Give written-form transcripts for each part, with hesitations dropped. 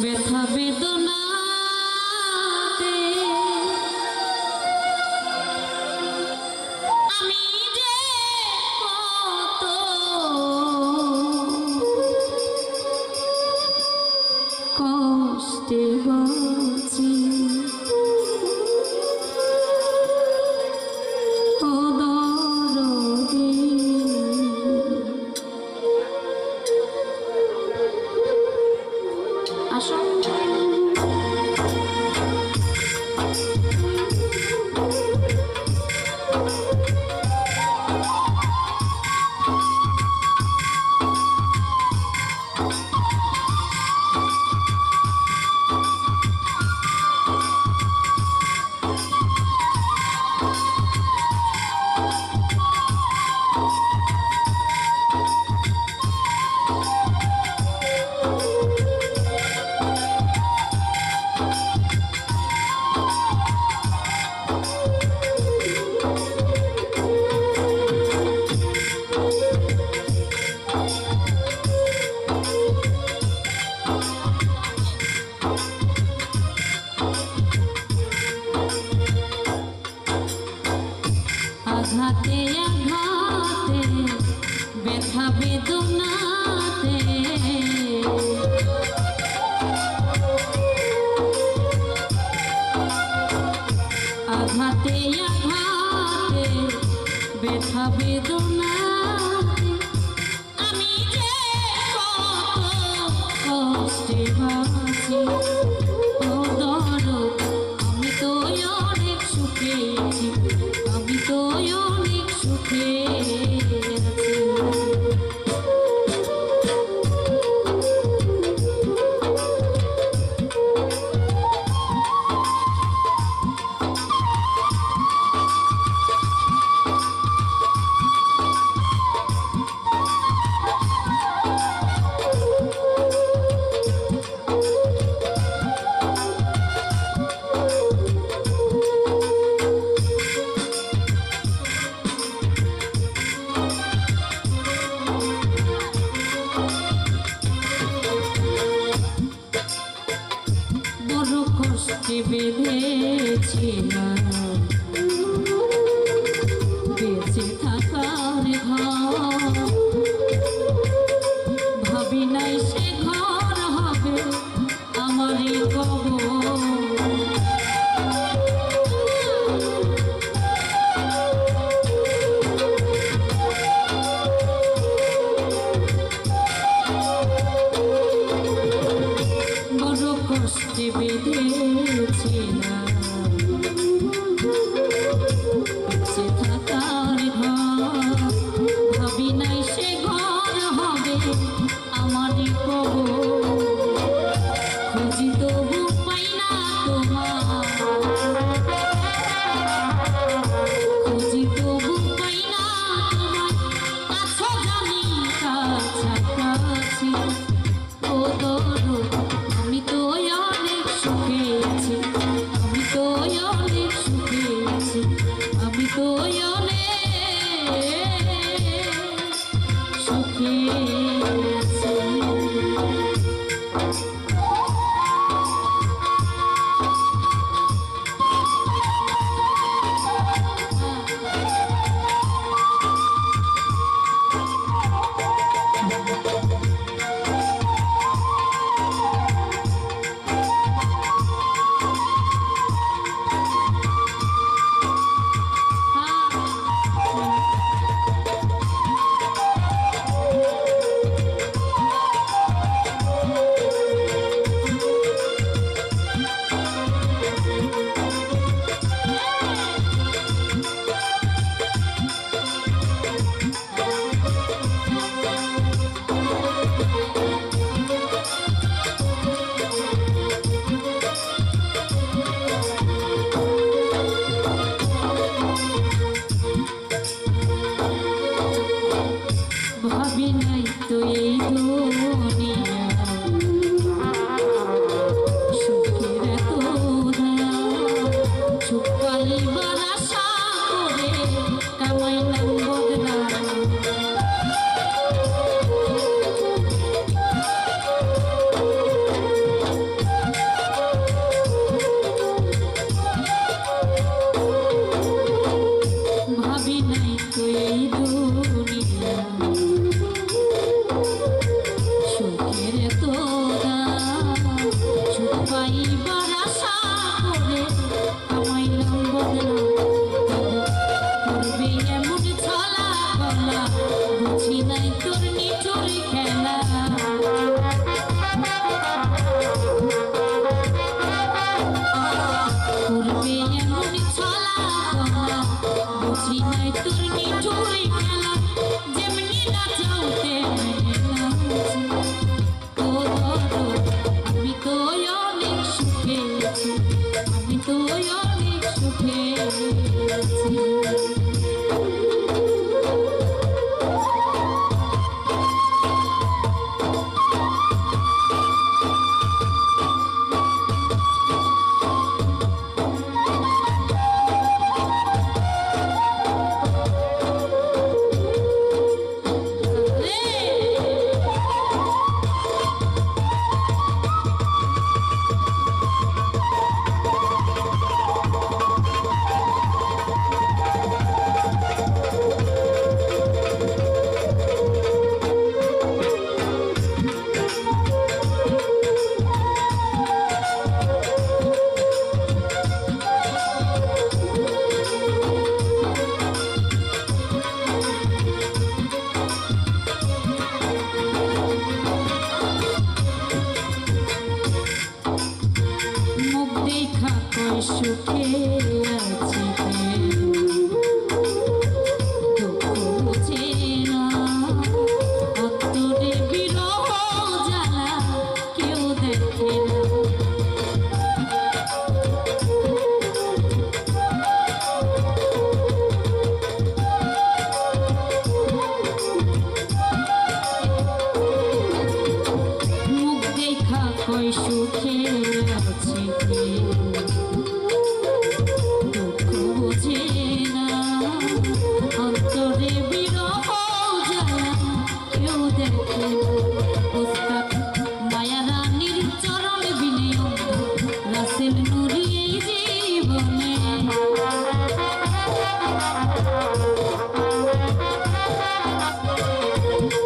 ব্যথা বেদনাতে আমি যে কত কষ্টে বাঁচি ও দরদে আসো আঘাতে আঘাতে ব্যথা বেদনাতে আঘাতে আঘাতে ব্যথা বেদনাতে আমি যে কত কষ্টে বাঁচি ও দরদ আমি তো অনেক সুখে আছি আমি তো অনেক সুখে আছি কষ্টে বেঁধেছিলাম বেঁচে থাকার ঘর ভাবি নাই সে ঘর হবে আমারই কবর কষ্টে বেঁধেছিলাম বেঁচে থাকার ঘর ভাবি নাই সে ঘর হবে আমারই কবর খুঁজি তবু পাই না তোমার খুঁজি তবু পাই না তোমার কাছে জানি কাছাকাছি ও দরদ আমি তো অনেক সুখে আছি আমি তো অনেক সুখে আছি আমি তো অনেক সুখে আছি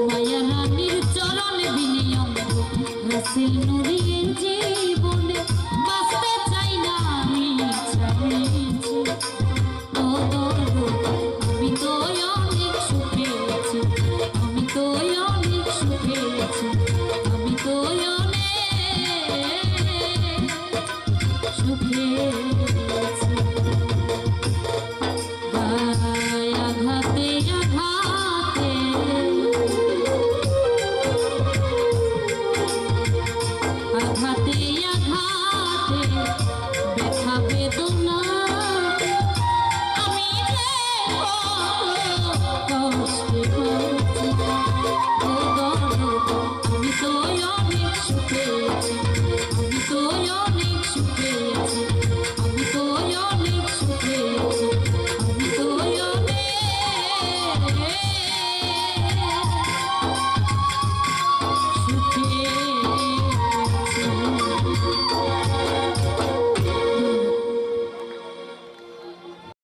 মায়া রানীর চরণ বিনিয়ম হাসিল